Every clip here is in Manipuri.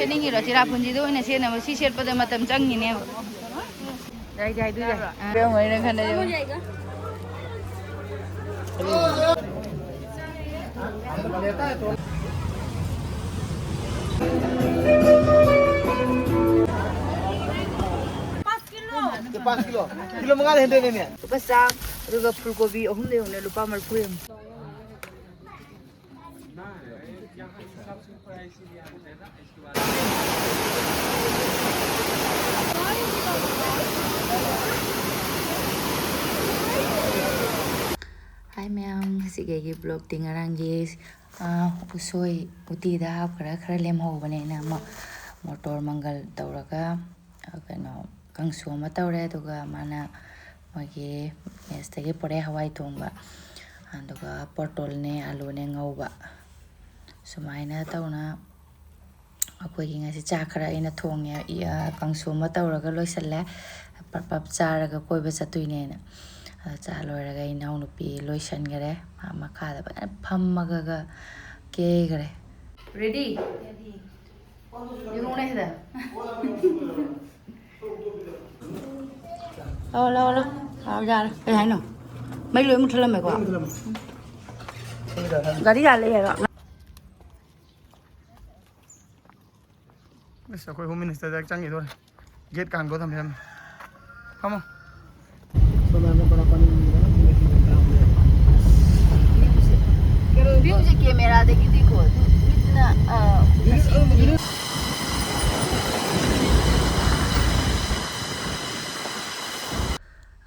ꯁꯦꯠꯅꯤꯡꯉꯤꯔꯣ ꯆꯤꯔꯥꯄꯨꯟꯖꯤꯗ ꯑꯣꯏꯅ ꯁꯦꯠꯅꯕ ꯁꯤ ꯁꯦꯠꯄꯗ ꯃꯇꯝ ꯆꯪꯉꯤꯅꯦꯕ ꯌꯥꯏ ꯀꯩꯗꯧꯉꯩꯅ ꯈꯟꯅꯩ Kilo mengalir hendak ni. lupa sak juga fulgobi ahum deh lupa marfu yang Hai ma'am, sige blog tingarang guys. Usoi uti dah kara lem hau bane na motor manggal tauraga kano kangsu ma taure aduga mana magi mestagi pore hawai thongba aduga portol ne alu ne ngauba sumaina tauna akogi ngasi cha khara ina thonge kangsu ma tauraga loisalle pap charaga koiba chatuine na cha loiraga inau nupi loisangare makhada ba phammaga ke gare ready you know ne da lo ra cái này nào mấy lưỡi một thằng làm mày quá Gadi ra lấy rồi Bây giờ Home Minister chắc chắn vậy thôi. Gate càng có thầm thêm không? view से कैमरा देखी देखो इतना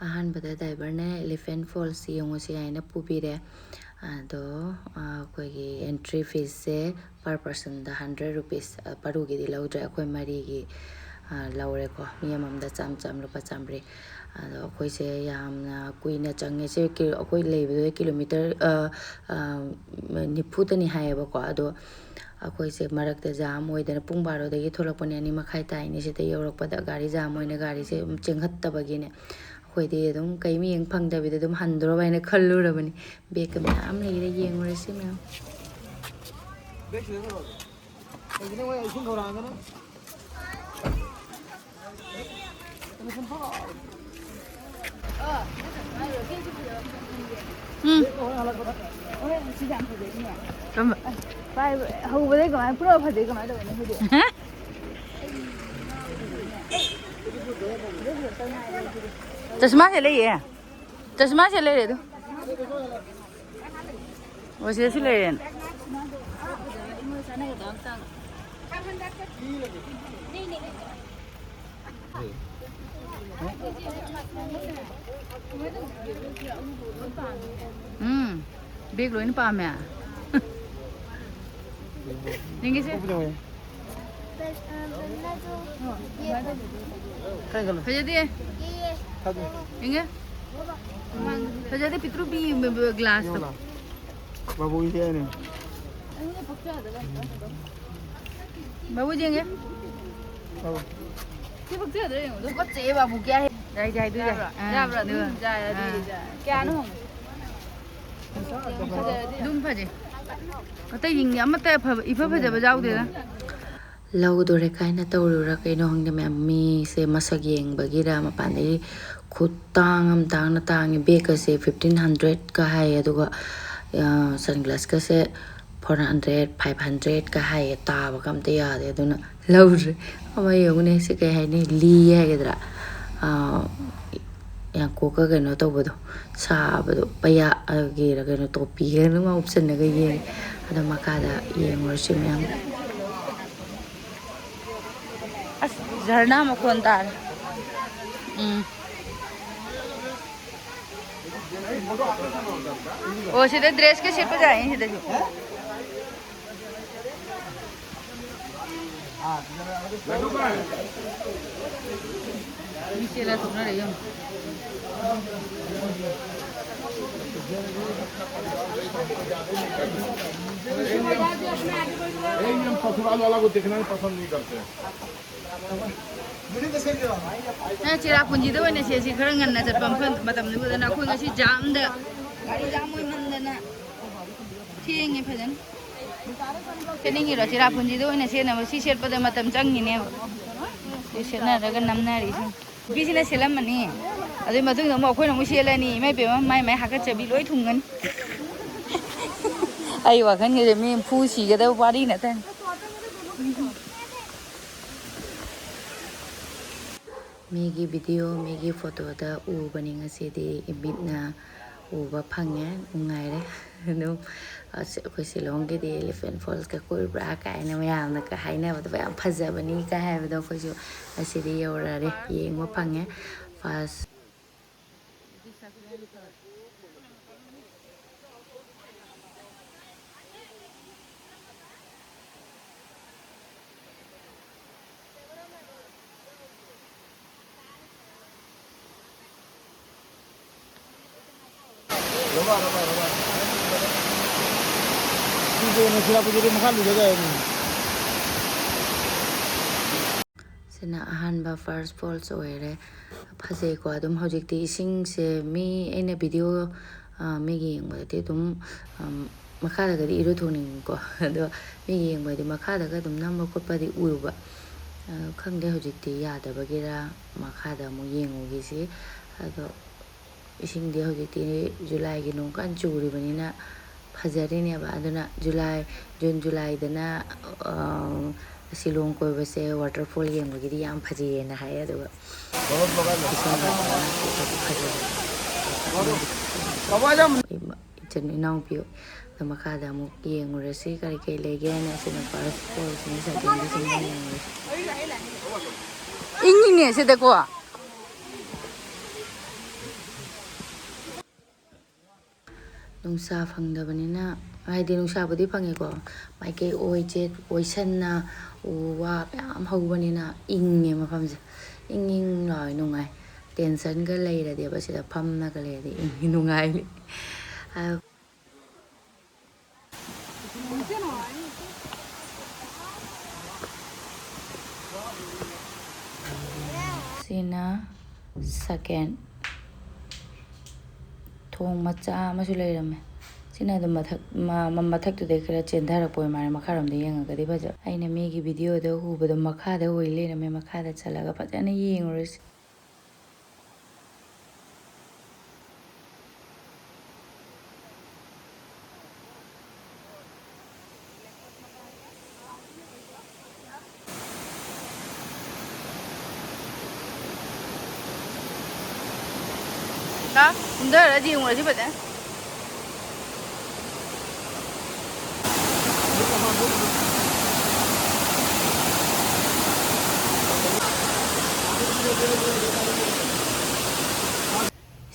अहंबदा ड्राइवर ने एलिफेंट फॉल्स योंगोसे आइना पुबीरे अदो कोई एंट्री फीस से पर पर्सन द 100 रुपीस परुगी दी लौद्रे अखोय मरी गी लौरे को मियमम द चम रुपा चमरे अदो अखोय से यामना कुइना चंगे से अखोय लेबदो किलोमीटर निफुतनी हायबा को अदो अखोय से मरकते जाम होइदना पुंग 12 दगी थोलकपने अनि मखाय ताइनि से ते योरकपदा गाड़ी जाम होइना गाड़ी से चेंगहत्तबगिने खोइदे एकदम कई मियंग फंगदबिदे एकदम हंद्रो बाइना खल्लुरबनी बेक मैम लेरे येंगुरसे मैम हौबदे कमाय पुरा फदे कमाय दबने होदे चश्मा से ले ये चश्मा से ले तू वैसे से ले बेग लोइन पाम है नहीं से फजदी है इंगे फजदी पितरू भी ग्लास तो बाबू ये ने बाबू जेंगे बाबू की पक्का दे तो बच्चे बाबू क्या है जाई दू जा क्या नो दुम फजे कतै यिंग अमते इफा फजबा जाउदेना लौदोरे काइना तौरुरा कइनो हंगे मैमी से मसक येंगबगिरा मपानदे खुतांग तांगना तांगे बेक से 1500 का हाय अदुगा सनग्लास का से 400 500 का हाय ताबा कमते यादे अदुना लौरे अमा येंगने से कय हाय ने ली हायगदरा या कोका कइनो तौबदो साबदो पया अगेरा कइनो टोपी कइनो मा ऑप्शन नगा ये अदा मकादा येंगोरसे मैम झरना मखोन तार ओ सीधे ड्रेस के सिर पे जाए सीधे जो नीचे ला सुना रही हूं हम ससुराल वाला को देखना पसंद नहीं करते चिरापुंजीद से खर गन्ना चटम जाम गाड़ी जाम थेंगे फजन ꯁꯦꯠꯅꯤꯡꯉꯤꯔꯣ ꯆꯤꯔꯥꯄꯨꯟꯖꯤꯗ ꯑꯣꯏꯅ ꯁꯦꯠꯅꯕ ꯁꯤ ꯁꯦꯠꯄꯗ ꯃꯇꯝ ꯆꯪꯉꯤꯅꯦꯕ ꯁꯤ ꯁꯦꯠꯅꯔꯒ ꯅꯝꯅꯔꯤꯁꯦ ꯅꯨꯄꯤꯁꯤꯅ ꯁꯦꯠꯂꯝꯃꯅꯤ ꯑꯗꯨꯒꯤ ꯃꯇꯨꯡꯗ ꯑꯃꯨꯛ ꯑꯩꯈꯣꯏꯅ ꯑꯃꯨꯛ ꯁꯦꯠꯂꯅꯤ ꯏꯃꯥ ꯏꯕꯦꯝꯃ ꯃꯥꯏ ꯃꯥꯏ ꯍꯥꯀꯠꯆꯕꯤ ꯂꯣꯏ ꯊꯨꯡꯒꯅꯤ ꯑꯩ ꯋꯥꯈꯜꯒꯤꯁꯦ ꯃꯤ ꯐꯨ ꯁꯤꯒꯗꯕ ꯋꯥꯔꯤ ꯅꯠꯇꯅꯤ ꯃꯤꯒꯤ ꯚꯤꯗꯤꯑꯣ ꯃꯤꯒꯤ ꯐꯣꯇꯣꯗ ꯎꯕꯅꯤ ꯉꯁꯤꯗꯤ ꯃꯤꯠꯅ ꯎꯕ ꯐꯪꯉꯦ ꯅꯨꯡꯉꯥꯏꯔꯦ ꯑꯗꯨꯝ ꯑꯩꯈꯣꯏ ꯁꯤꯂꯣꯡꯒꯤꯗꯤ ꯏꯂꯤꯐꯦꯟ ꯐꯣꯜꯁꯀ ꯀꯣꯏꯕ꯭ꯔꯥ ꯀꯥꯏꯅ ꯃꯌꯥꯝꯅꯒ ꯍꯥꯏꯅꯕꯗꯣ ꯌꯥꯝ ꯐꯖꯕꯅꯤ ꯀꯥꯏ ꯍꯥꯏꯕꯗꯣ ꯑꯩꯈꯣꯏꯁꯨ ꯉꯁꯤꯗꯤ ꯌꯧꯔꯔꯦ ꯌꯦꯡꯕ ꯐꯪꯉꯦ ꯐꯥꯔꯁ ꯁꯤꯅ ꯑꯍꯥꯟꯕ ꯐꯥꯔꯁ ꯐꯣꯜꯁ ꯑꯣꯏꯔꯦ ꯐꯖꯩꯀꯣ ꯑꯗꯨꯝ ꯍꯧꯖꯤꯛꯇꯤ ꯏꯁꯤꯡꯁꯦ ꯑꯩꯅ ꯚꯤꯗꯤꯑꯣ ꯃꯤꯒꯤ ꯌꯦꯡꯕꯗꯗꯤ ꯑꯗꯨꯝ ꯃꯈꯥꯗꯒꯗꯤ ꯏꯔꯨꯊꯣꯛꯅꯤꯡꯉꯤꯀꯣ ꯑꯗꯣ ꯃꯤꯒꯤ ꯌꯦꯡꯕꯗꯤ ꯃꯈꯥꯗꯒ ꯑꯗꯨꯝ ꯅꯝꯕ ꯈꯣꯠꯄꯗꯤ ꯎꯕ ꯈꯪꯗꯦ ꯍꯧꯖꯤꯛꯇꯤ ꯌꯥꯗꯕꯒꯤꯔ ꯃꯈꯥꯗ ꯑꯃꯨꯛ ꯌꯦꯡꯉꯨꯈꯤꯁꯤ ꯑꯗꯣ ꯏꯁꯤꯡꯗꯤ ꯍꯧꯖꯤꯛꯇꯤ ꯖꯨꯂꯥꯏꯒꯤ ꯅꯣꯡ ꯀꯟꯅ ꯆꯨꯔꯤꯕꯅꯤꯅ ꯐꯖꯔꯤꯅꯦꯕ ꯑꯗꯨꯅ ꯖꯨꯟ ꯖꯨꯂꯥꯏꯗꯅ ꯁꯤꯂꯣꯡ ꯀꯣꯏꯕꯁꯦ ꯋꯥꯇꯔꯐꯣꯜ ꯌꯦꯡꯕꯒꯤꯗꯤ ꯌꯥꯝ ꯐꯖꯩꯌꯦꯅ ꯍꯥꯏ ꯑꯗꯨꯒ ꯏꯆꯟ ꯏꯅꯥꯎꯄꯤ ꯃꯈꯥꯗ ꯑꯃꯨꯛ ꯌꯦꯡꯉꯨꯔꯁꯤ ꯀꯔꯤ ꯀꯔꯤ ꯂꯩꯒꯦ ꯍꯥꯏꯅ ꯑꯁꯤꯅ ꯐꯥꯔꯁ ꯐꯣꯜꯁꯤꯅꯤ ꯁꯦꯀꯦꯟꯒꯤꯁꯤꯅ ꯌꯦꯡꯉꯨꯔꯁꯤ ꯏꯪꯉꯤꯅꯦ ꯁꯤꯗꯀꯣ ꯅꯨꯡꯁꯥ ꯐꯪꯗꯕꯅꯤꯅ ꯍꯥꯏꯗꯤ ꯅꯨꯡꯁꯥꯕꯨꯗꯤ ꯐꯪꯉꯦꯀோ ꯃꯥꯏꯀꯩ ꯑꯣꯏꯁꯟꯅ ꯎ ꯋꯥ ꯃꯌꯥꯝ ꯍꯧꯕꯅꯤꯅ ꯏꯪꯉꯦ ꯃꯐꯝꯁꯦ ꯏꯪ ꯏꯪ ꯂꯥꯎꯋꯦ ꯅꯨꯡꯉꯥꯏ ꯇꯦꯟꯁꯟꯒ ꯂꯩꯔꯗꯤꯕ ꯁꯤꯗ ꯐꯝꯃꯒ ꯂꯩꯔꯗꯤ ꯏꯪꯉꯤ ꯅꯨꯡꯉꯥꯏꯅꯤ ꯁꯤꯅ ꯁꯦꯀꯦꯟ ꯊꯣꯡ ꯃꯆꯥ ꯑꯃꯁꯨ ꯂꯩꯔꯝꯃꯦ ꯁꯤꯅ ꯑꯗꯨꯝ ꯃꯊꯛꯇꯨꯗꯩ ꯈꯔ ꯆꯦꯟꯊꯔꯛꯄ ꯑꯣꯏ ꯃꯥꯜꯂꯦ ꯃꯈꯥꯔꯣꯝꯗ ꯌꯦꯡꯉꯒꯗꯤ ꯐꯖꯕ ꯑꯩꯅ ꯃꯤꯒꯤ ꯚꯤꯗꯤꯑꯣꯗ ꯎꯕꯗꯣ ꯃꯈꯥꯗ ꯑꯣꯏ ꯂꯩꯔꯝꯃꯦ ꯃꯈꯥꯗ ꯆꯠꯂꯒ ꯐꯖꯅ ꯌꯦꯡꯉꯨꯔꯁꯤ ꯀꯨꯝꯊꯔꯗꯤ ꯌꯦꯡꯉꯨꯔꯁꯤ ꯐꯖꯅ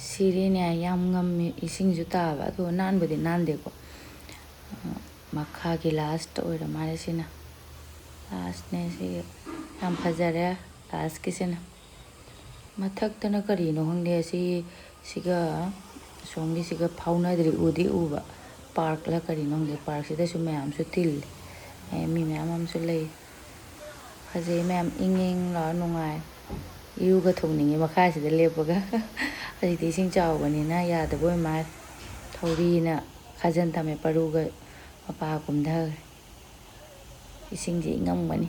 ꯁꯤꯔꯤꯅꯦ ꯌꯥꯝ ꯉꯝꯃꯤ ꯏꯁꯤꯡꯁꯨ ꯇꯥꯕ ꯑꯗꯨꯒ ꯅꯥꯟꯕꯨꯗꯤ ꯅꯥꯟꯗꯦꯀꯣ ꯃꯈꯥꯒꯤ ꯂꯥꯁꯇ ꯑꯣꯏꯔ ꯃꯥꯜꯂꯦ ꯁꯤꯅ ꯂꯥꯁꯅꯦ ꯁꯤꯒꯤ ꯌꯥꯝ ꯐꯖꯔꯦ ꯂꯥꯁꯀꯤꯁꯤꯅ ꯃꯊꯛꯇꯅ ꯀꯔꯤꯅꯣ ꯈꯪꯗꯦ ꯁꯤꯒ ꯁꯣꯝꯒꯤꯁꯤꯒ ꯐꯥꯎꯅꯗ꯭ꯔꯤ ꯎꯗꯤ ꯎꯕ ꯄꯥꯔꯛꯂ ꯀꯔꯤꯅꯣ ꯈꯪꯗꯦ ꯄꯥꯔꯛꯁꯤꯗꯁꯨ ꯃꯌꯥꯝꯁꯨ ꯇꯤꯜꯂꯤ ꯃꯤ ꯃꯌꯥꯝ ꯑꯃꯁꯨ ꯂꯩ ꯐꯖꯩ ꯃꯌꯥꯝ ꯏꯪ ꯏꯪ ꯂꯥꯎꯔ ꯅꯨꯡꯉꯥꯏ ꯏꯔꯨꯒ ꯊꯣꯛꯅꯤꯡꯉꯤ ꯃꯈꯥꯁꯤꯗ ꯂꯦꯞꯄꯒ ꯍꯧꯖꯤꯛꯇꯤ ꯏꯁꯤꯡ ꯆꯥꯎꯕꯅꯤꯅ ꯌꯥꯗꯕ ꯑꯣꯏ ꯃꯥꯜꯂꯦ ꯊꯧꯔꯤꯅ ꯈꯥꯖꯤꯟ ꯊꯝꯃꯦ ꯄꯔꯨꯒ ꯃꯄꯥ ꯀꯨꯝꯊꯈ꯭ꯔꯦ ꯏꯁꯤꯡꯁꯦ ꯏꯪꯉꯝꯒꯅꯤ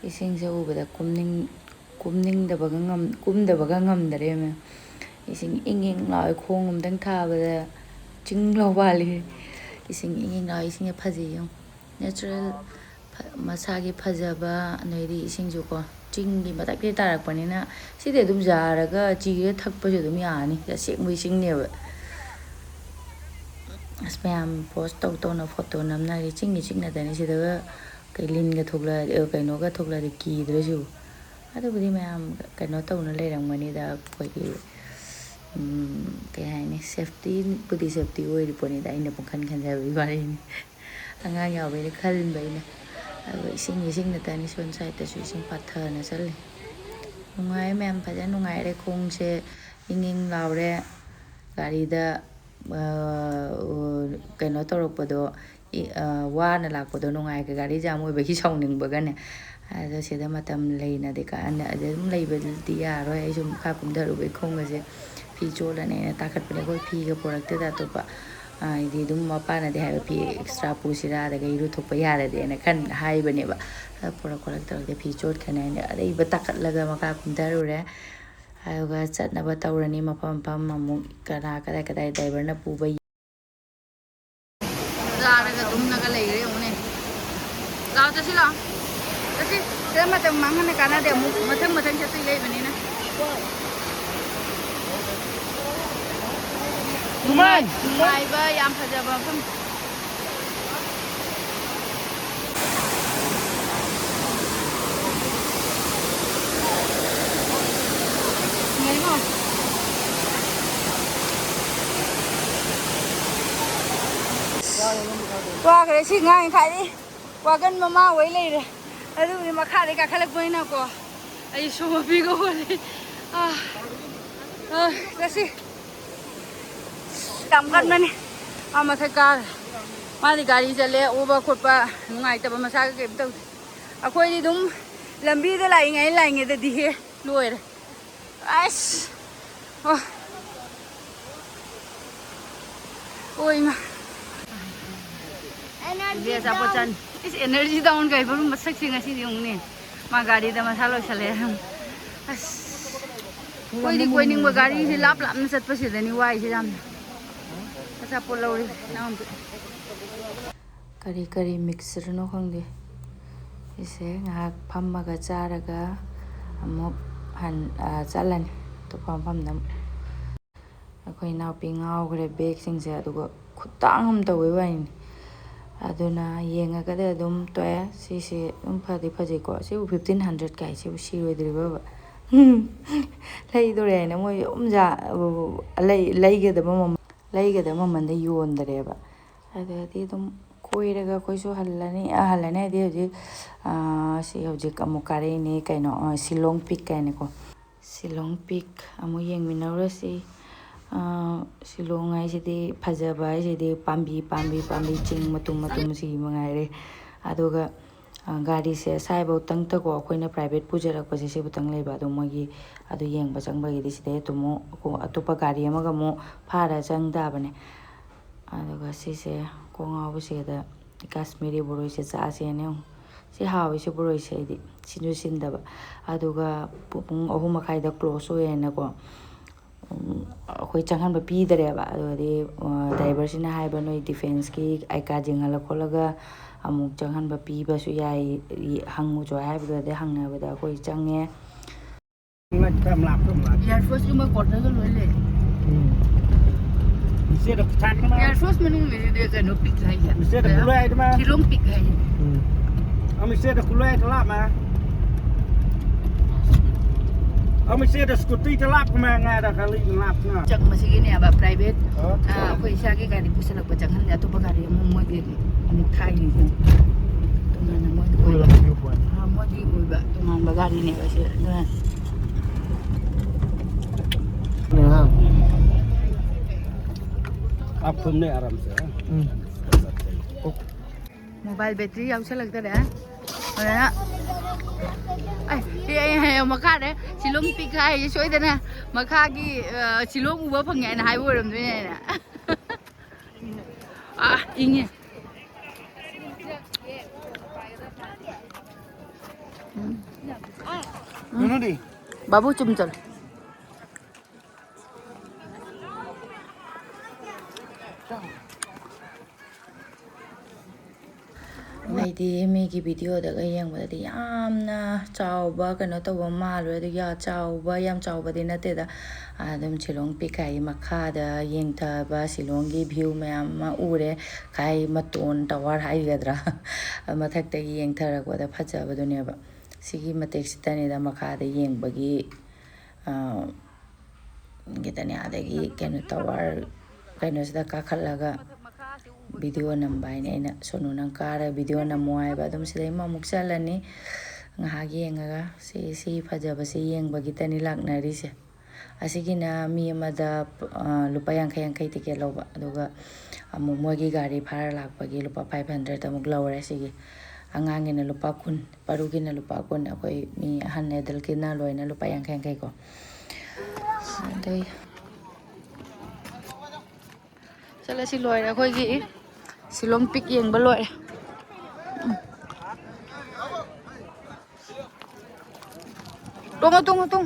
ꯏꯁꯤꯡꯁꯦ ꯎꯕꯗ ꯀꯨꯝꯗꯕꯒ ꯉꯝꯗꯔꯦ ꯏꯁꯤꯡ ꯏꯪ ꯏꯪ ꯂꯥꯎꯋꯦ ꯈꯣꯡ ꯑꯝꯇꯪ ꯊꯥꯕꯗ ꯆꯤꯡ ꯂꯥꯎ ꯋꯥꯠꯂꯤ ꯏꯁꯤꯡ ꯏꯪ ꯏꯪ ꯂꯥꯎꯋꯦ ꯏꯁꯤꯡꯁꯦ ꯐꯖꯩ ꯌꯦꯡꯉꯨ ꯅꯦꯆꯔꯦꯜ ꯃꯁꯥꯒꯤ ꯐꯖꯕ ꯑꯗꯩꯗꯤ ꯏꯁꯤꯡꯁꯨꯀꯣ ꯆꯤꯡꯒꯤ ꯃꯊꯛꯇꯩ ꯇꯥꯔꯛꯄꯅꯤꯅ ꯁꯤꯗꯤ ꯑꯗꯨꯝ ꯌꯥꯔꯒ ꯆꯤꯔ ꯊꯛꯄꯁꯨ ꯑꯗꯨꯝ ꯌꯥꯔꯅꯤ ꯑꯁꯦꯡꯕ ꯏꯁꯤꯡꯅꯦꯕ ꯑꯁ ꯃꯌꯥꯝ ꯄꯣꯁ ꯇꯧꯅ ꯐꯣꯇꯣ ꯅꯝꯅꯔꯤ ꯆꯤꯡꯅꯗꯅꯤ ꯁꯤꯗꯒ ꯂꯤꯟꯒ ꯊꯣꯛꯂꯛꯑꯗꯤ ꯀꯩꯅꯣꯒ ꯊꯣꯛꯂꯛꯑꯗꯤ ꯀꯤꯗ꯭ꯔꯁꯨ ꯑꯗꯨꯕꯨꯗꯤ ꯃꯌꯥꯝ ꯀꯩꯅꯣ ꯇꯧꯅ ꯂꯩꯔꯝꯒꯅꯤꯗ ꯑꯩꯈꯣꯏꯒꯤ ꯀꯩ ꯍꯥꯏꯅꯤ ꯁꯦꯐꯇꯤꯕꯨꯗꯤ ꯁꯦꯐꯇꯤ ꯑꯣꯏꯔꯤ ꯄꯣꯠꯅꯤꯗ ꯑꯩꯅ ꯄꯨꯡꯈꯟ ꯈꯟꯖꯕꯒꯤ ꯋꯥꯔꯤꯅꯤ ꯑꯉꯥꯡ ꯌꯥꯎꯕꯩꯅ ꯈꯟꯕ ꯑꯩꯅ ꯑꯗꯨꯒ ꯏꯁꯤꯡ ꯅꯠꯇꯅꯤ ꯁꯣꯟ ꯁꯥꯏꯗꯠꯇꯁꯨ ꯏꯁꯤꯡ ꯄꯥꯊꯅ ꯆꯠꯂꯤ ꯅꯨꯡꯉꯥꯏ ꯃꯌꯥꯝ ꯐꯖꯅ ꯅꯨꯡꯉꯥꯏꯔꯦ ꯈꯣꯡꯁꯦ ꯏꯪ ꯏꯪ ꯂꯥꯎꯔꯦ ꯒꯥꯔꯤꯗ ꯀꯩꯅꯣ ꯇꯧꯔꯛꯄꯗꯣ ꯋꯥꯅ ꯂꯥꯛꯄꯗꯣ ꯅꯨꯡꯉꯥꯏ ꯒꯥꯔꯤ ꯖꯥꯝ ꯑꯣꯏꯕꯒꯤ ꯁꯥꯎꯅꯤꯡꯕꯒꯅꯦ ꯑꯗꯣ ꯁꯤꯗ ꯃꯇꯝ ꯂꯩꯅꯗꯤ ꯀꯥꯟꯅ ꯑꯗꯨꯝ ꯂꯩꯕꯗꯤ ꯌꯥꯔꯣꯏ ꯑꯩꯁꯨ ꯃꯈꯥ ꯀꯨꯝꯊꯔꯨꯕꯩ ꯈꯣꯡꯒꯁꯦ ꯐꯤ ꯆꯣꯠꯂꯅꯦꯅ ꯇꯥꯈꯠꯄꯅꯦ ꯑꯩꯈꯣꯏ ꯐꯤꯒ ꯄꯨꯔꯛꯇꯦꯗ ꯑꯇꯣꯞꯄ ꯍꯥꯏꯗꯤ ꯑꯗꯨꯝ ꯃꯄꯥꯅꯗꯤ ꯍꯥꯏꯕ ꯐꯤ ꯑꯦꯛꯁꯇ꯭ꯔꯥ ꯄꯨꯁꯤꯔꯥ ꯑꯗꯒꯤ ꯏꯔꯨ ꯊꯣꯛꯄ ꯌꯥꯔꯗꯤꯅ ꯍꯥꯏꯕꯅꯦꯕ ꯄꯨꯔꯛꯇꯧꯔꯗꯤ ꯐꯤ ꯆꯣꯠꯈ꯭ꯔꯅꯤ ꯍꯥꯏꯅ ꯑꯔꯩꯕ ꯇꯥꯈꯠꯂꯒ ꯃꯈꯥ ꯀꯨꯝꯊꯔꯨꯔꯦ ꯑꯗꯨꯒ ꯆꯠꯅꯕ ꯇꯧꯔꯅꯤ ꯃꯐꯝ ꯑꯃꯨꯛ ꯀꯗꯥꯏ ꯗ꯭ꯔꯥꯏꯚꯔꯅ ꯄꯨꯕ ꯆꯥꯔꯒ ꯇꯨꯝꯅꯒ ꯂꯩꯈ꯭ꯔꯦ ꯌꯦꯡꯉꯨꯅꯦ ꯂꯥꯛꯑꯣ ꯆꯠꯁꯤ ꯂꯥꯛꯑꯣ ꯆꯠꯁꯤ ꯁꯤꯗ ꯃꯇꯝ ꯃꯥꯡꯍꯟꯅ ꯀꯥꯟꯅꯗꯦ ꯑꯃꯨꯛ ꯃꯊꯪ ꯆꯠꯇꯣꯏ ꯂꯩꯕꯅꯤꯅ ꯅꯨꯡꯉꯥꯏꯕ ꯌꯥꯝ ꯐꯖꯕ ꯃꯐꯝ ꯋꯥꯈ꯭ꯔꯦ ꯁꯤ ꯉꯥꯡꯉꯤ ꯈꯥꯏꯗꯤ ꯋꯥꯒꯟ ꯃꯃꯥ ꯑꯣꯏ ꯂꯩꯔꯦ ꯑꯗꯨꯕꯨꯗꯤ ꯃꯈꯥꯗꯩ ꯀꯥꯈꯠꯂꯛꯄꯅꯤꯅꯀꯣ ꯑꯩ ꯁꯣꯝꯕꯤꯒ ꯍꯣꯜꯂꯤ ꯆꯠꯁꯤ ꯌꯥꯝ ꯀꯟꯕꯅꯤ ꯃꯊꯛ ꯀꯥꯔꯦ ꯃꯥꯗꯤ ꯒꯥꯔꯤ ꯆꯠꯂꯦ ꯑꯣꯕ ꯈꯣꯠꯄ ꯅꯨꯡꯉꯥꯏꯇꯕ ꯃꯁꯥꯒ ꯀꯩꯝ ꯇꯧꯗꯦ ꯑꯩꯈꯣꯏꯗꯤ ꯑꯗꯨꯝ ꯂꯝꯕꯤꯗ ꯂꯥꯛꯏꯉꯩꯗꯗꯤ ꯂꯣꯏꯔꯦ ꯑꯁ ꯏꯃꯥ ꯑꯆꯥꯄꯣꯠ ꯆꯥꯅꯤ ꯏꯁ ꯑꯦꯅꯔꯖꯤ ꯗꯥꯎꯟ ꯀꯩꯕ ꯃꯁꯛꯁꯤ ꯉꯁꯤꯗꯤ ꯌꯦꯡꯉꯨꯅꯦ ꯃꯥ ꯒꯥꯔꯤꯗ ꯃꯁꯥ ꯂꯣꯏꯁꯜꯂꯦ ꯑꯁ ꯑꯩꯈꯣꯏꯗꯤ ꯀꯣꯏꯅꯤꯡꯕ ꯒꯥꯔꯤꯁꯤ ꯂꯥꯞꯅ ꯆꯠꯄꯁꯤꯗꯅꯤ ꯋꯥꯏꯁꯤ ꯌꯥꯝꯅ ꯑꯆꯥꯄꯣꯠ ꯂꯧꯔꯤ ꯀꯔꯤ ꯃꯤꯛꯁꯆꯔꯅꯣ ꯈꯪꯗꯦ ꯁꯤꯁꯦ ꯉꯥꯏꯍꯥꯛ ꯐꯝꯃꯒ ꯆꯥꯔꯒ ꯑꯃꯨꯛ ꯆꯠꯂꯅꯤ ꯑꯇꯣꯞꯄ ꯃꯐꯝꯗ ꯑꯩꯈꯣꯏ ꯏꯅꯥꯎꯄꯤ ꯉꯥꯎꯈ꯭ꯔꯦ ꯕꯦꯒꯁꯤꯡꯁꯦ ꯑꯗꯨꯒ ꯈꯨꯇꯥꯡ ꯑꯃ ꯇꯧꯋꯦ ꯋꯥꯏꯅꯤ ꯑꯗꯨꯅ ꯌꯦꯡꯉꯒꯗꯤ ꯑꯗꯨꯝ ꯇꯣꯛꯑꯦ ꯁꯤꯁꯦ ꯑꯗꯨꯝ ꯐꯖꯩꯀꯣ ꯁꯤꯕꯨ 1500 ꯀꯥꯏꯁꯤꯕꯨ ꯁꯤꯔꯣꯏꯗ꯭ꯔꯤꯕꯕ ꯂꯩꯗꯣꯔꯦ ꯍꯥꯏꯅ ꯃꯣꯏ ꯂꯩꯒꯗꯕ ꯃꯃꯟꯗ ꯌꯣꯟꯗ꯭ꯔꯦꯕ ꯑꯗꯨꯗꯤ ꯑꯗꯨꯝ ꯀꯣꯏꯔꯒ ꯑꯩꯈꯣꯏꯁꯨ ꯍꯜꯂꯅꯤ ꯍꯥꯏꯗꯤ ꯍꯧꯖꯤꯛ ꯑꯃꯨꯛ ꯀꯥꯔꯛꯏꯅꯦ ꯀꯩꯅꯣ ꯁꯤꯂꯣꯡ ꯄꯤꯛ ꯀꯥꯏꯅꯀꯣ ꯁꯤꯂꯣꯡ ꯄꯤꯛ ꯑꯃꯨꯛ ꯌꯦꯡꯃꯤꯟꯅꯔꯨꯔꯁꯤ ꯁꯤꯂꯣꯡ ꯍꯥꯏꯁꯤꯗꯤ ꯐꯖꯕ ꯍꯥꯏꯁꯤꯗꯤ ꯄꯥꯝꯕꯤ ꯆꯤꯡ ꯃꯇꯨꯝ ꯁꯤ ꯃꯉꯥꯏꯔꯦ ꯑꯗꯨꯒ ꯒꯥꯔꯤꯁꯦ ꯁꯥꯏꯐꯧꯇꯪꯇꯀꯣ ꯑꯩꯈꯣꯏꯅ ꯄ꯭ꯔꯥꯏꯚꯦꯠ ꯄꯨꯖꯔꯛꯄꯁꯦ ꯁꯤꯕꯨꯇꯪ ꯂꯩꯕ ꯑꯗꯣ ꯃꯣꯏꯒꯤ ꯑꯗꯨ ꯌꯦꯡꯕ ꯆꯪꯕꯒꯤꯗꯤ ꯁꯤꯗꯩ ꯑꯃꯨꯛ ꯑꯇꯣꯞꯄ ꯒꯥꯔꯤ ꯑꯃꯒ ꯑꯃꯨꯛ ꯐꯥꯔ ꯆꯪ ꯇꯥꯕꯅꯦ ꯑꯗꯨꯒ ꯁꯤꯁꯦ ꯀꯣꯡꯉꯥꯎꯕꯁꯤꯗ ꯀꯥꯁꯃꯤꯔꯤ ꯕꯣꯔꯣꯏꯁꯦ ꯆꯥꯁꯦꯅ ꯁꯤ ꯍꯥꯎꯋꯤꯁꯦ ꯕꯣꯔꯣꯏꯁꯦ ꯑꯩꯗꯤ ꯁꯤꯟꯁꯨ ꯁꯤꯟꯗꯕ ꯑꯗꯨꯒ ꯄꯨꯡ 3:30 ꯀ꯭ꯂꯣꯁ ꯑꯣꯏꯌꯦꯅꯀꯣ ꯑꯩꯈꯣꯏ ꯆꯪꯍꯟꯕ ꯄꯤꯗ꯭ꯔꯦꯕ ꯑꯗꯨꯗꯤ ꯗ꯭ꯔꯥꯏꯚꯔꯁꯤꯅ ꯍꯥꯏꯕ ꯅꯣꯏ ꯗꯤꯐꯦꯟꯁꯀꯤ ꯑꯥꯏ ꯀꯥꯔꯗ ꯌꯦꯡꯍꯜꯂ ꯈꯣꯠꯂꯒ ꯑꯃꯨꯛ ꯆꯪꯍꯟꯕ ꯄꯤꯕꯁꯨ ꯌꯥꯏ ꯍꯪꯉꯨꯁꯨ ꯍꯥꯏꯕꯗꯨꯗꯤ ꯍꯪꯅꯕꯗ ꯑꯩꯈꯣꯏ ꯆꯪꯉꯦ ꯏꯌꯥꯔꯐꯣꯔꯁꯀꯨꯝꯕ ꯀ꯭ꯋꯥꯇꯔꯒ ꯂꯣꯏ ꯂꯩ ꯏꯌꯥꯔꯐꯣꯔꯁ ꯃꯅꯨꯡꯗꯗꯤ ꯀꯩꯅꯣ ꯄꯤꯛ ꯍꯥꯏꯁꯦ ꯁꯤꯂꯣꯡ ꯄꯤꯛ ꯍꯥꯏꯁꯦ ꯆꯪꯕꯁꯤꯒꯤꯅꯦꯕ ꯄ꯭ꯔꯥꯏꯚꯦꯠ ꯑꯩꯈꯣꯏ ꯏꯁꯥꯒꯤ ꯒꯥꯔꯤ ꯄꯨꯁꯜꯂꯛꯄ ꯆꯪꯍꯟꯗꯦ ꯑꯇꯣꯞꯄ ꯒꯥꯔꯤ ꯑꯃꯨꯛ ꯃꯣꯏꯒꯤ ꯑꯃꯨꯛ ꯊꯥꯏꯅꯤꯁꯦ ꯇꯣꯉꯥꯟꯅ ꯃꯣꯏꯒꯤ ꯑꯣꯏꯕ ꯇꯣꯉꯥꯟꯕ ꯒꯥꯔꯤꯅꯦꯕ ꯁꯤ ꯑꯗꯨꯅ ꯃꯣꯕꯥꯏꯜ ꯕꯦꯇ꯭ꯔꯤ ꯌꯥꯎꯁꯜꯂꯛꯇꯔꯦ ꯑꯗꯨꯅ ꯃꯈꯥꯗ ꯁꯤꯂꯣꯡ ꯄꯤꯛ ꯍꯥꯏꯁꯦ ꯁꯣꯏꯗꯅ ꯃꯈꯥꯒꯤ ꯁꯤꯂꯣꯡ ꯎꯕ ꯐꯪꯉꯦ ꯍꯥꯏꯅ ꯍꯥꯏꯕ ꯑꯣꯏꯔꯝꯗꯣꯏꯅꯦ ꯍꯥꯏꯅ ꯏꯪꯉꯦ बाबू चुम चल ꯑꯩꯗꯤ ꯃꯤꯒꯤ ꯚꯤꯗꯤꯑꯣꯗꯒ ꯌꯦꯡꯕꯗꯗꯤ ꯌꯥꯝꯅ ꯆꯥꯎꯕ ꯀꯩꯅꯣ ꯇꯧꯕ ꯃꯥꯜꯂꯨꯔꯦ ꯑꯗꯨ ꯌꯥꯝ ꯆꯥꯎꯕꯗꯤ ꯅꯠꯇꯦꯗ ꯑꯗꯨꯝ ꯁꯤꯂꯣꯡ ꯄꯤꯛꯈꯥꯏ ꯃꯈꯥꯗ ꯌꯦꯡꯊꯕ ꯁꯤꯂꯣꯡꯒꯤ ꯚ꯭ꯌꯨ ꯃꯌꯥꯝ ꯑꯃ ꯎꯔꯦ ꯈꯥꯏ ꯃꯇꯣꯟ ꯇꯋꯥꯔ ꯍꯥꯏꯒꯗ꯭ꯔꯥ ꯃꯊꯛꯇꯒꯤ ꯌꯦꯡꯊꯔꯛꯄꯗ ꯐꯖꯕꯗꯨꯅꯦꯕ ꯁꯤꯒꯤ ꯃꯇꯦꯛꯁꯤꯗꯅꯤꯗ ꯃꯈꯥꯗ ꯌꯦꯡꯕꯒꯤ ꯒꯤꯇꯅꯦ ꯑꯗꯒꯤ ꯀꯩꯅꯣ ꯇꯋꯥꯔ ꯀꯩꯅꯣꯁꯤꯗ ꯀꯥꯈꯠꯂꯒ ꯚꯤꯗꯤꯑꯣ ꯅꯝꯕ ꯍꯥꯏꯅ ꯑꯩꯅ ꯁꯣꯅꯨ ꯅꯪ ꯀꯥꯔꯒ ꯚꯤꯗꯤꯑꯣ ꯅꯝꯃꯣ ꯍꯥꯏꯕ ꯑꯗꯨꯝ ꯁꯤꯗꯩ ꯑꯃꯨꯛ ꯆꯠꯂꯅꯤ ꯉꯥꯏꯍꯥꯛ ꯌꯦꯡꯉꯒ ꯁꯤ ꯐꯖꯕꯁꯤ ꯌꯦꯡꯕꯒꯤꯇꯅꯤ ꯂꯥꯛꯅꯔꯤꯁꯦ ꯑꯁꯤꯒꯤꯅ ꯃꯤ ꯑꯃꯗ ꯂꯨꯄꯥ 50 ꯇꯤꯀꯦꯠ ꯂꯧꯕ ꯑꯗꯨꯒ ꯑꯃꯨꯛ ꯃꯣꯏꯒꯤ ꯒꯥꯔꯤ ꯐꯥꯔ ꯂꯥꯛꯄꯒꯤ ꯂꯨꯄꯥ 500 ꯑꯃꯨꯛ ꯂꯧꯔꯦ ꯁꯤꯒꯤ ꯑꯉꯥꯡꯒꯤꯅ ꯂꯨꯄꯥ 10 ꯄꯥꯔꯨꯒꯤꯅ ꯂꯨꯄꯥ 10 ꯑꯩꯈꯣꯏ ꯃꯤ ꯑꯍꯟ ꯑꯦꯗꯜꯀꯤꯅ ꯂꯣꯏꯅ ꯂꯨꯄꯥ 50 ꯀꯣ ꯑꯗꯩ ꯆꯠꯂꯁꯤ ꯂꯣꯏꯔꯦ ꯑꯩꯈꯣꯏꯒꯤ ꯁꯤꯂꯣꯡ ꯄꯤꯛ ꯌꯦꯡꯕ ꯂꯣꯏꯔꯦ ꯇꯣꯡꯉꯣ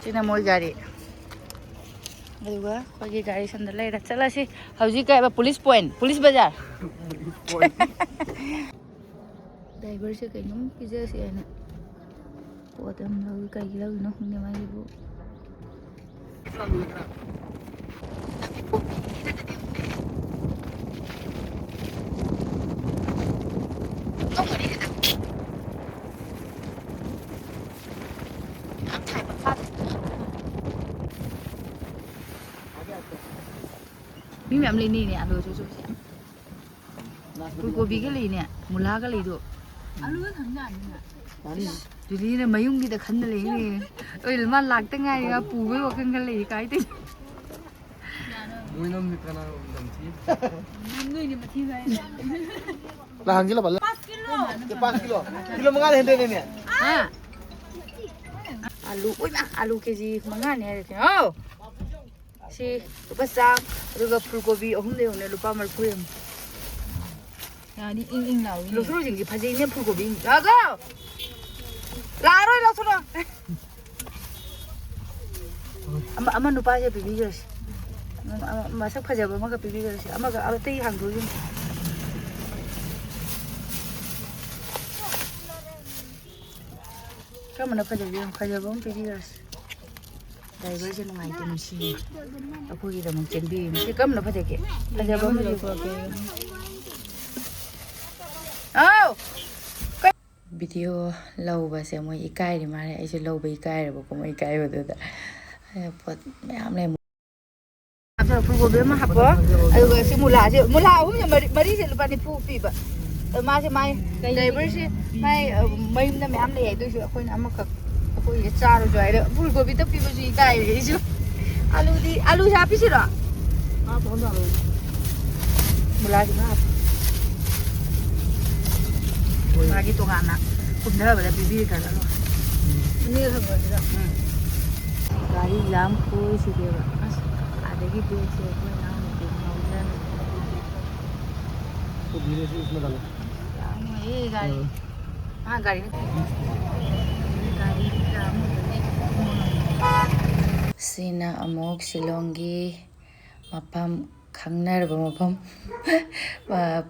ꯁꯤꯅ ꯃꯣꯏ ꯒꯥꯔꯤ ꯑꯗꯨꯒ ꯑꯩꯈꯣꯏꯒꯤ ꯒꯥꯔꯤ ꯁꯣꯝꯗ ꯂꯩꯔ ꯆꯠꯂꯁꯤ ꯍꯧꯖꯤꯛ ꯀꯩ ꯍꯥꯏꯕ ꯄꯨꯂꯤꯁ ꯄꯣꯏꯟ ꯄꯨꯂꯤꯁ ꯕꯖꯥꯔ ꯗ꯭ꯔꯥꯏꯚꯔꯁꯦ ꯀꯩꯅꯣꯝ ꯄꯤꯖꯁꯤ ꯍꯥꯏꯅ ꯄꯣꯠ ꯑꯃ ꯂꯧꯏ ꯀꯩꯒꯤ ꯂꯧꯏꯅꯣ ꯈꯪꯗꯦ ꯃꯥꯒꯤꯕꯨ mi mẹ em lấy nè ăn rồi chú chú xem fulgobi cái lì nè mula cái lì được alu thằng nào nè chú đi là mấy ông đi ta khấn là lấy nè ơi mà lạc tới ngay à pù với một cái lì cái tí Mui nom ni kana dam chi. Người ni mà thi vậy. Là hàng kilo bala. 5 kilo. Kilo mga hende ne ne. à alu ui mà alu cái gì mà ngon nè thì ô si lupa sang rồi fulgobi ông đây ông này lupa mal phuem Ya đi in nào. lúc rồi gì phải gì nè fulgobi à go la rồi la rồi ama nupa je bibi rồi mà sắp phải giờ mà cái bibi rồi ama cái tây hàng rồi cái mà nó phải giờ bóng bibi rồi đây với chân ngoài chân xì ở khu gì là một chân bi cái cấm nó phải thế kì phải giờ bóng bibi video lâu và sẽ mỗi cái thì mà này sẽ lâu với cái rồi có mấy cái rồi đó Phật mẹ hôm nay 앞서 불고비만 하고 아이고 시물라지 물라 오면 머리 실 바니 푸피바 마시 마이 다이버시 마이 마이나 맘 레 도시 ꯑꯩꯈꯣꯏꯅ ꯑꯃꯈꯛ ꯑꯩꯈꯣꯏ ꯆꯥꯔꯣ ꯖꯣꯏꯔ 불고비 ꯇ ꯄꯤꯕꯁꯨ 이까이ꯔꯤꯁꯨ 아루디 아루 샤피시로 Ah, tonda lo. 물라지 마 마기 동안나 군다바다 비비가라 Như thằng người đó. गाड़ी जाम कोई सी देवा आधे की देर से कोई नाम नहीं माउंटेन तो धीरे से इसमें डालो. ये गाड़ी हाँ गाड़ी जाम सीना अमोक शिलोंगी मफम खंगनरबा मफम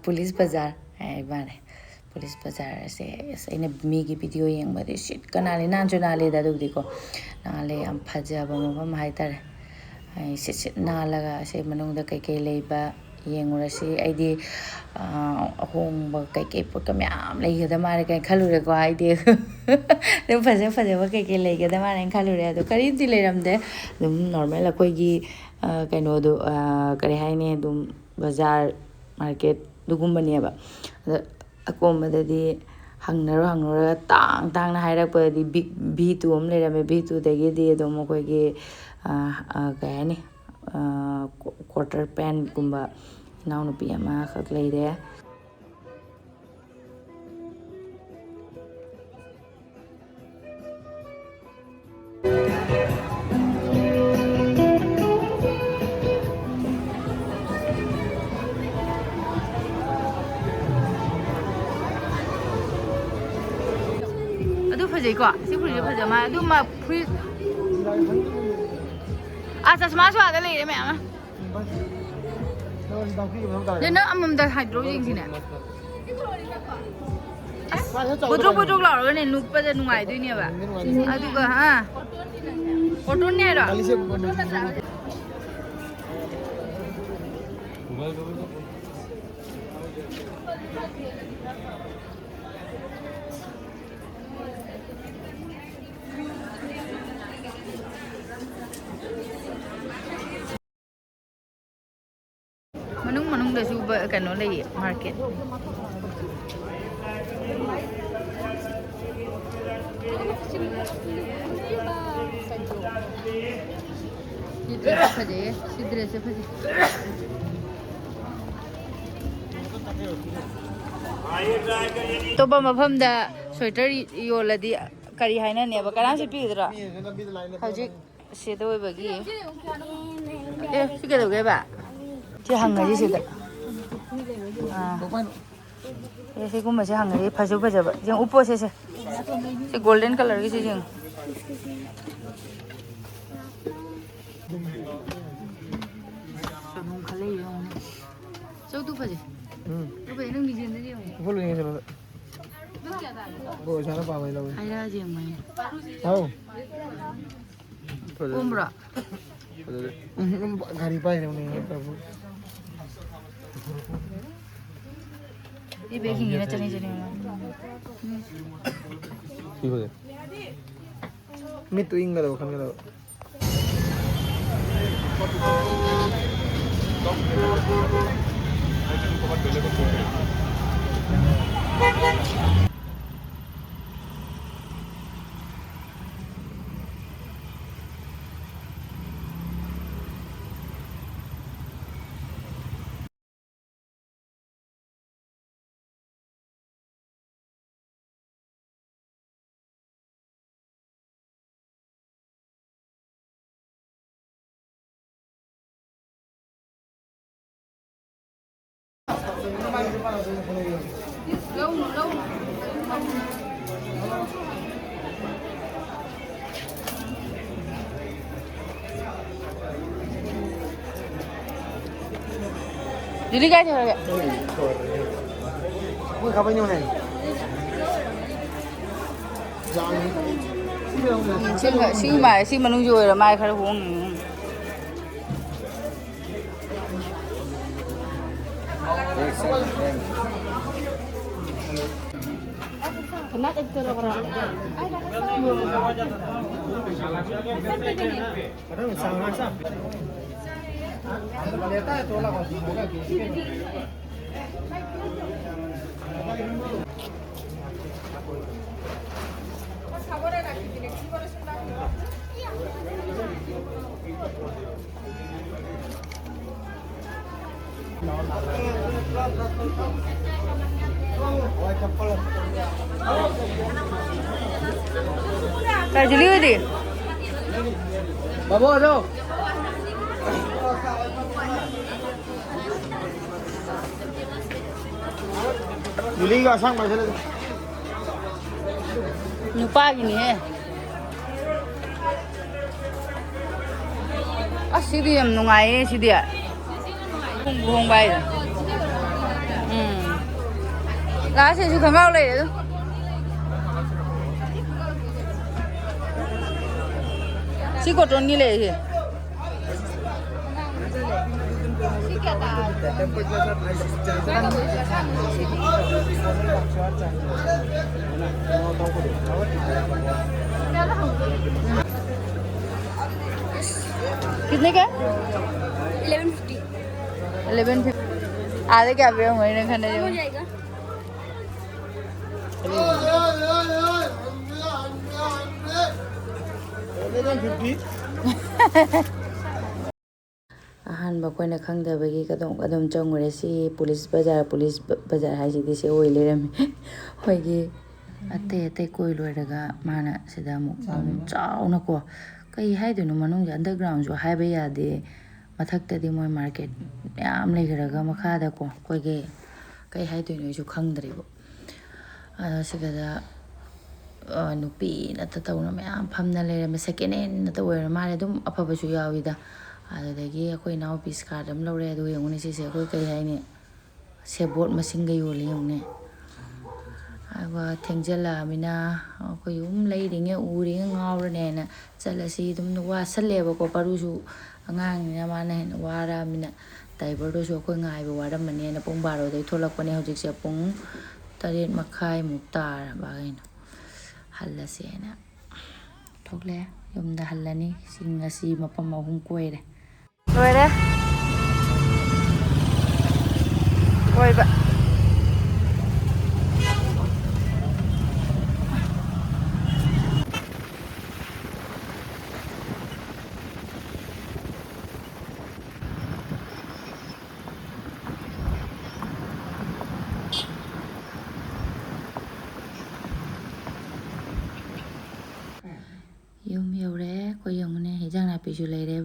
पुलिस बाजार है बाने पुलिस बाजार से अꯩꯅ ꯃꯤꯒꯤ ꯚꯤꯗꯤꯑꯣ ꯌꯦꯡꯕꯗꯤ ꯁꯤꯠ ꯀꯅꯥꯂꯦ ꯅꯥꯟꯁꯨ ꯅꯥꯜꯂꯦꯗ ꯑꯗꯨꯕꯨꯗꯤꯀꯣ ꯅꯥꯜꯂꯦ ꯌꯥꯝ ꯐꯖꯕ ꯃꯐꯝ ꯍꯥꯏꯇꯥꯔꯦ ꯁꯤꯠ ꯁꯤꯠ ꯅꯥꯜꯂꯒ ꯑꯁꯤ ꯃꯅꯨꯡꯗ ꯀꯩꯀꯩ ꯂꯩꯕ ꯌꯦꯡꯉꯨꯔꯁꯤ ꯑꯩꯗꯤ ꯑꯍꯣꯡꯕ ꯀꯩꯀꯩ ꯄꯣꯠꯀ ꯃꯌꯥꯝ ꯂꯩꯒꯗ ꯃꯥꯜꯂꯦ ꯀꯩ ꯈꯜꯂꯨꯔꯦꯀꯣ ꯍꯥꯏꯗꯤ ꯑꯗꯨꯝ ꯐꯖꯕ ꯀꯩꯀꯩ ꯂꯩꯒꯗ ꯃꯥꯜꯂꯦ ꯈꯜꯂꯨꯔꯦ ꯑꯗꯣ ꯀꯔꯤꯝꯇꯤ ꯂꯩꯔꯝꯗꯦ ꯑꯗꯨꯝ ꯅꯣꯔꯃꯦꯜ ꯑꯩꯈꯣꯏꯒꯤ ꯀꯩꯅꯣꯗꯣ ꯀꯔꯤ ꯍꯥꯏꯅꯤ ꯑꯗꯨꯝ ꯕꯖꯥꯔ ꯃꯥꯔꯀꯦꯠ ꯑꯗꯨꯒꯨꯝꯕꯅꯦꯕ ꯑꯗ ꯑꯀꯣꯝꯕꯗꯗꯤ ꯍꯪꯅꯔꯒ ꯇꯥꯡꯅ ꯍꯥꯏꯔꯛꯄꯗꯗꯤ V2 ꯑꯃ ꯂꯩꯔꯝꯃꯦ V2ꯗꯒꯤꯗꯤ ꯑꯗꯨꯝ ꯑꯩꯈꯣꯏꯒꯤ ꯀꯩ ꯍꯥꯏꯅꯤ ꯀ꯭ꯋꯥꯇꯔ ꯄꯦꯟꯒꯨꯝꯕ ꯏꯅꯥꯎꯅꯨꯄꯤ ꯑꯃꯈꯛ ꯂꯩꯔꯦ ꯐꯖꯩꯀꯣ ꯁꯤ ꯐꯨꯔꯤꯁꯦ ꯐꯖ ꯃꯥ ꯑꯗꯨ ꯃꯥ ꯐꯨꯔꯤ ꯆꯁꯃꯥꯁꯨ ꯑꯥꯗ ꯂꯩꯔꯦ ꯃꯌꯥꯝ ꯑꯃ ꯅꯪ ꯑꯃꯃꯝꯗ ꯍꯥꯏꯗ꯭ꯔꯣ ꯌꯦꯡꯁꯤꯅꯦ ꯕꯣꯗ꯭ꯔꯣꯛ ꯂꯥꯎꯔꯒꯅꯦ ꯅꯨꯞꯄꯗ ꯅꯨꯡꯉꯥꯏꯗꯣꯏꯅꯦꯕ ꯑꯗꯨꯒ ꯀꯣꯇꯣꯟꯅꯦ ꯍꯥꯏꯔꯣ ꯃꯅꯨꯡꯗꯁꯨ ꯀꯩꯅꯣ ꯂꯩꯌꯦ ꯃꯥꯔꯀꯦꯠ ꯁꯤ ꯗ꯭ꯔꯦꯁꯁꯦ ꯐꯖꯩꯌꯦ ꯁꯤ ꯗ꯭ꯔꯦꯁꯁꯦ ꯐꯖꯩ ꯑꯇꯣꯞꯄ ꯃꯐꯝꯗ ꯁ꯭ꯋꯦꯇꯔ ꯌꯣꯜꯂꯗꯤ ꯀꯔꯤ ꯍꯥꯏꯅꯅꯦꯕ ꯀꯅꯥꯁꯨ ꯄꯤꯒꯗ꯭ꯔꯣ ꯍꯧꯖꯤꯛ ꯁꯤꯗ ꯑꯣꯏꯕꯒꯤ ꯑꯦ ꯁꯤ ꯀꯩꯗꯧꯒꯦꯕ ꯁꯤ ꯍꯪꯉꯁꯤ ꯁꯤꯗ ꯑꯦ ꯁꯤꯒꯨꯝꯕꯁꯦ ꯍꯪꯉꯗꯤ ꯐꯖ ꯐꯖꯕ ꯌꯦꯡ ꯎꯞꯄꯣꯁꯦ ꯁꯤ ꯒꯣꯜꯗꯟ ꯀꯂꯔꯒꯤꯁꯦ ꯌꯦꯡꯉꯨ ꯁꯣꯏꯕꯨꯝ ꯈꯜꯂ ꯌꯦꯡꯉꯨꯅꯦ ꯆꯧꯇꯨ ꯐꯖꯩ ꯐꯖꯩ ꯅꯪ ꯃꯤꯡꯁꯦꯟꯗꯗꯤ ꯌꯦꯡꯉꯨ ꯍꯥꯏꯔꯛꯑꯁꯤ ꯌꯦꯡꯉꯨꯅꯦ ꯀꯣꯝꯕ꯭ꯔꯣ गाड़ी पाए 이 매킹이나 쩌니 쩌니 이거요. 밑도 인가라고 카메라. Dili ka siya. Uy, kapay niyo na eh. Si manung rồi là mai khai huống. Kenapa itu orang? Cái gì lưu đi? Babu đâu? Diliga sang mai sila. Nupa gini eh. Sidi yang nungai sidi ya. Buông bay rồi. Lá thì chú thằng ngao này đấy. Chị có trốn như này gì? कितने का? 1150. 1150. आधे क्या पे होंगे इन्हें खाने हो जाएगा. ꯑꯍꯥꯟꯕ ꯑꯩꯈꯣꯏꯅ ꯈꯪꯗꯕꯒꯤ ꯑꯗꯨꯝ ꯆꯪꯉꯨꯔꯦ ꯁꯤ ꯄꯨꯂꯤꯁ ꯕꯖꯥꯔ ꯍꯥꯏꯁꯤꯗꯤ ꯁꯤ ꯑꯣꯏ ꯂꯩꯔꯝꯃꯤ ꯑꯩꯈꯣꯏꯒꯤ ꯑꯇꯩ ꯀꯣꯏ ꯂꯣꯏꯔꯒ ꯃꯥꯅ ꯁꯤꯗ ꯑꯃꯨꯛ ꯆꯥꯎꯅꯀꯣ ꯀꯩ ꯍꯥꯏꯗꯣꯏꯅꯣ ꯃꯅꯨꯡꯁꯦ ꯑꯟꯗꯔꯒ꯭ꯔꯥꯎꯟꯁꯨ ꯍꯥꯏꯕ ꯌꯥꯗꯦ ꯃꯊꯛꯇꯗꯤ ꯃꯣꯏ ꯃꯥꯔꯀꯦꯠ ꯃꯌꯥꯝ ꯂꯩꯈ꯭ꯔꯒ ꯃꯈꯥꯗꯀꯣ ꯑꯩꯈꯣꯏꯒꯤ ꯀꯩ ꯍꯥꯏꯗꯣꯏꯅꯣ ꯑꯩꯁꯨ ꯈꯪꯗ꯭ꯔꯦꯕ ꯑꯗꯣ ꯁꯤꯗ ꯅꯨꯄꯤ ꯅꯠꯇ ꯇꯧꯅ ꯃꯌꯥꯝ ꯐꯝꯅ ꯂꯩꯔꯝꯃꯦ ꯁꯦꯀꯦꯟ ꯍꯦꯟ ꯅꯠꯇ ꯑꯣꯏꯔ ꯃꯥꯜꯂꯦ ꯑꯗꯨꯝ ꯑꯐꯕꯁꯨ ꯌꯥꯎꯋꯤꯗ ꯑꯗꯨꯗꯒꯤ ꯑꯩꯈꯣꯏ ꯏꯅꯥꯎꯄꯤ ꯁ꯭ꯀꯥꯔꯠ ꯑꯃ ꯂꯧꯔꯦ ꯑꯗꯨ ꯌꯦꯡꯉꯨꯅꯦ ꯁꯤꯁꯦ ꯑꯩꯈꯣꯏ ꯀꯩ ꯍꯥꯏꯅꯤ ꯁꯦꯕꯣꯠ ꯃꯁꯤꯡꯒ ꯌꯣꯜꯂꯦ ꯌꯦꯡꯉꯨꯅꯦ ꯑꯗꯨꯒ ꯊꯦꯡꯖꯤꯜꯂꯛꯑꯃꯤꯅ ꯑꯩꯈꯣꯏ ꯌꯨꯝ ꯂꯩꯔꯤꯉꯩ ꯎꯔꯤꯉꯩ ꯉꯥꯎꯔꯅꯤ ꯍꯥꯏꯅ ꯆꯠꯂꯁꯤ ꯑꯗꯨꯝ ꯋꯥꯁꯜꯂꯦꯕꯀꯣ ꯄꯔꯨꯁꯨ ꯑꯉꯥꯡꯅꯤꯅ ꯃꯥꯅ ꯍꯦꯟꯅ ꯋꯥꯔꯛꯑꯃꯤꯅ ꯗ꯭ꯔꯥꯏꯚꯔꯗꯨꯁꯨ ꯑꯩꯈꯣꯏ ꯉꯥꯏꯕ ꯋꯥꯔꯝꯃꯅꯤꯅ ꯄꯨꯡ 12ꯗꯩ ꯊꯣꯛꯂꯛꯄꯅꯦ ꯍꯧꯖꯤꯛꯁꯦ ꯄꯨꯡ 8:30 ꯇꯥꯔꯕ ꯀꯩꯅꯣ ꯍꯜꯂꯁꯤ ꯍꯥꯏꯅ ꯊꯣꯛꯂꯛꯑꯦ ꯌꯨꯝꯗ ꯍꯜꯂꯅꯤ ꯉꯁꯤ ꯃꯐꯝ 3 ꯀꯣꯏꯔꯦ ꯂꯣꯏꯔꯦ ꯀꯣꯏꯕ ꯌꯨꯝ ꯌꯧꯔꯦ ꯑꯩꯈꯣꯏ ꯌꯦꯡꯉꯨꯅꯦ ꯍꯤꯟꯖꯥꯡ ꯅꯥꯄꯤꯁꯨ ꯂꯩꯔꯦ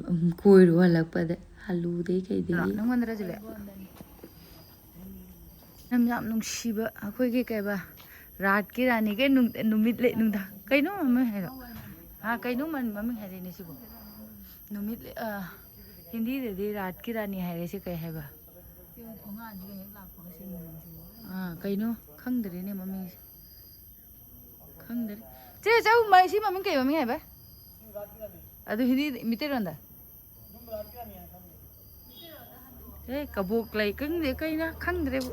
ꯀꯣꯏꯔꯨ ꯍꯜꯂꯛꯄꯗ ꯑꯂꯨꯗꯩ ꯀꯩꯗꯒꯤ ꯅꯪꯉꯣꯟꯗꯔꯁꯨ ꯂꯩ ꯌꯥꯝ ꯅꯨꯡꯁꯤꯕ ꯑꯩꯈꯣꯏꯒꯤ ꯀꯩꯕ ꯔꯥꯠꯀꯤ ꯔꯥꯅꯤ ꯀꯩ ꯅꯨꯃꯤꯠ ꯂꯩ ꯅꯨꯡꯗꯥꯡ ꯀꯩꯅꯣ ꯃꯃꯤꯡ ꯍꯥꯏꯔꯣ ꯀꯩꯅꯣ ꯃꯃꯤꯡ ꯍꯥꯏꯔꯛꯏꯅꯦ ꯁꯤꯕꯨ ꯅꯨꯃꯤꯠ ꯍꯤꯟꯗꯤꯗꯗꯤ ꯔꯥꯠꯀꯤ ꯔꯥꯅꯤ ꯍꯥꯏꯔꯤꯁꯤ ꯀꯩ ꯍꯥꯏꯕ ꯀꯩꯅꯣ ꯈꯪꯗ꯭ꯔꯦꯅꯦ ꯃꯃꯤꯡꯁꯦ ꯈꯪꯗ꯭ꯔꯦ ꯆꯦ ꯆꯧ ꯁꯤ ꯃꯃꯤꯡ ꯀꯩ ꯃꯃꯤꯡ ꯍꯥꯏꯕ ꯑꯗꯨ ꯍꯤꯟꯗꯤ ꯃꯤꯇꯩꯔꯣꯟꯗ ꯀꯕꯣꯛ ꯂꯩ ꯈꯪꯗꯦ ꯀꯩꯅ ꯈꯪꯗ꯭ꯔꯦꯕꯨ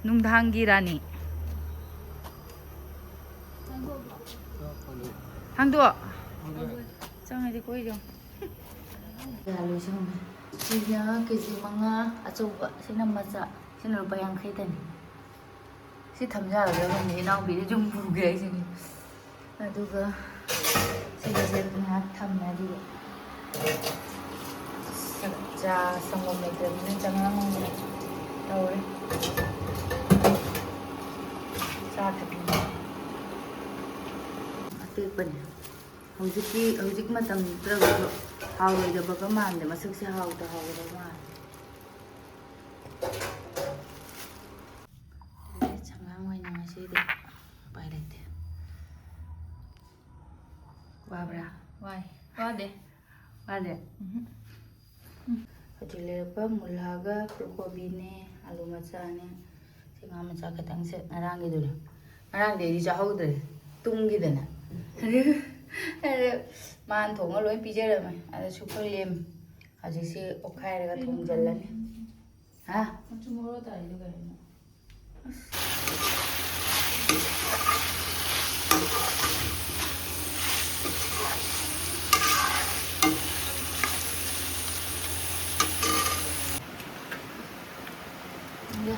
ꯅꯨꯡꯗꯥꯡꯒꯤ ꯔꯥꯅꯤ ꯍꯥꯡꯗꯣꯛ ꯆꯪꯉꯗꯤ ꯀꯣꯏꯖꯣ ꯁꯤꯅ ꯀꯦꯖꯤ 5 ꯑꯆꯧꯕ ꯁꯤꯅ ꯃꯆꯥ ꯁꯤꯅ ꯂꯨꯄꯥ 50ꯗꯅꯤ ꯁꯤ ꯊꯝꯖꯔꯒ ꯈꯪꯗꯦ ꯏꯅꯥꯎꯄꯤꯗꯤ ꯁꯨꯝ ꯄꯨꯒꯦ ꯑꯩꯁꯤꯅꯤ ꯑꯗꯨꯒ ꯁꯤꯒꯁꯦ ꯉꯥꯏꯍꯥꯛ ꯊꯝꯃꯦ ꯑꯗꯨꯒ ꯆꯥ ꯁꯪꯒꯣꯝ ꯂꯩꯇ꯭ꯔꯕꯅꯤꯅ ꯆꯉꯥꯡ ꯇꯧꯔꯦ ꯆꯥ ꯊꯛꯅꯤꯡꯉꯦ ꯑꯇꯦꯛꯄꯅꯦ ꯍꯧꯖꯤꯛ ꯃꯇꯝꯗ꯭ꯔꯒꯁꯨ ꯍꯥꯎꯔꯣꯏꯗꯕꯒ ꯃꯥꯟꯗꯦ ꯃꯁꯛꯁꯦ ꯍꯥꯎꯒꯗꯕ ꯃꯥꯜꯂꯦ ꯆꯉꯥꯡ ꯑꯣꯏꯅ ꯉꯁꯤꯗꯤ ꯎꯄꯥꯏ ꯂꯩꯇꯦ ꯋꯥꯕ꯭ꯔꯥ ꯋꯥꯗꯦ ꯍꯧꯖꯤꯛ ꯂꯩꯔꯛꯄ ꯃꯨꯜꯂꯥꯒ ꯐꯨꯜꯀꯣꯕꯤꯅꯦ ꯑꯂꯨ ꯃꯆꯥꯅꯦ ꯁꯤ ꯉꯥ ꯃꯆꯥ ꯈꯤꯇꯪꯁꯦ ꯉꯔꯥꯡꯒꯤꯗꯨꯅꯦ ꯉꯔꯥꯡꯗꯤ ꯑꯩꯗꯤ ꯆꯥꯍꯧꯗ꯭ꯔꯦ ꯇꯨꯡꯒꯤꯗꯅ ꯃꯥꯅ ꯊꯣꯡꯉ ꯂꯣꯏ ꯄꯤꯖꯔꯝꯃꯦ ꯑꯗꯨꯁꯨ ꯈꯔ ꯂꯦꯝꯃꯤ ꯍꯧꯖꯤꯛꯁꯤ ꯑꯣꯠꯈꯥꯏꯔꯒ ꯊꯣꯡꯖꯤꯜꯂꯅꯤ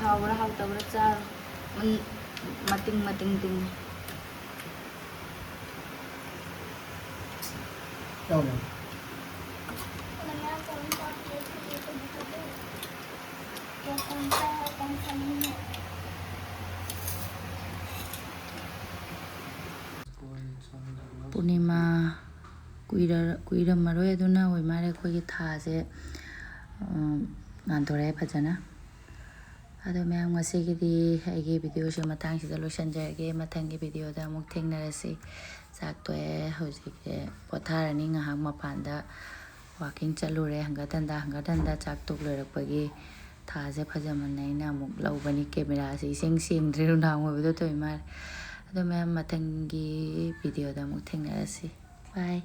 ꯍꯥꯎꯕ꯭ꯔꯥ ꯍꯥꯎꯇꯕ꯭ꯔꯥ ꯆꯥꯔꯣ ꯃꯇꯤꯡ ꯇꯤꯡꯉꯦ ꯄꯨꯔꯅꯤꯃꯥ ꯀꯨꯏꯔꯝꯃꯔꯣꯏ ꯑꯗꯨꯅ ꯑꯣꯏ ꯃꯥꯜꯂꯦ ꯑꯩꯈꯣꯏꯒꯤ ꯊꯥꯁꯦ ꯉꯥꯟꯊꯣꯔꯛꯑꯦ ꯐꯖꯅ ꯑꯗꯣ ꯃꯌꯥꯝ ꯉꯁꯤꯒꯤꯗꯤ ꯑꯩꯒꯤ ꯚꯤꯗꯤꯑꯣꯁꯦ ꯃꯇꯥꯡꯁꯤꯗ ꯂꯣꯏꯁꯤꯟꯖꯔꯒꯦ ꯃꯊꯪꯒꯤ ꯚꯤꯗꯤꯑꯣꯗ ꯑꯃꯨꯛ ꯊꯦꯡꯅꯔꯁꯤ ꯆꯥꯛ ꯇꯣꯛꯑꯦ ꯍꯧꯖꯤꯛꯁꯦ ꯄꯣꯊꯥꯔꯅꯤ ꯉꯥꯏꯍꯥꯛ ꯃꯄꯥꯟꯗ ꯋꯥꯛꯀꯤꯡ ꯆꯠꯂꯨꯔꯦ ꯍꯪꯒꯠ ꯍꯟꯗ ꯆꯥꯛ ꯇꯣꯛ ꯂꯣꯏꯔꯛꯄꯒꯤ ꯊꯥꯁꯦ ꯐꯖꯃꯟꯅ ꯑꯩꯅ ꯑꯃꯨꯛ ꯂꯧꯕꯅꯤ ꯀꯦꯃꯦꯔꯥꯁꯦ ꯏꯁꯦꯡ ꯁꯦꯡꯗ꯭ꯔꯦ ꯅꯨꯡꯗꯥꯡ ꯑꯣꯏꯕꯗꯣ ꯇꯧꯏ ꯃꯥꯜꯂꯦ ꯑꯗꯣ ꯃꯌꯥꯝ ꯃꯊꯪꯒꯤ ꯚꯤꯗꯤꯑꯣꯗ ꯑꯃꯨꯛ ꯊꯦꯡꯅꯔꯁꯤ ꯕꯥꯏ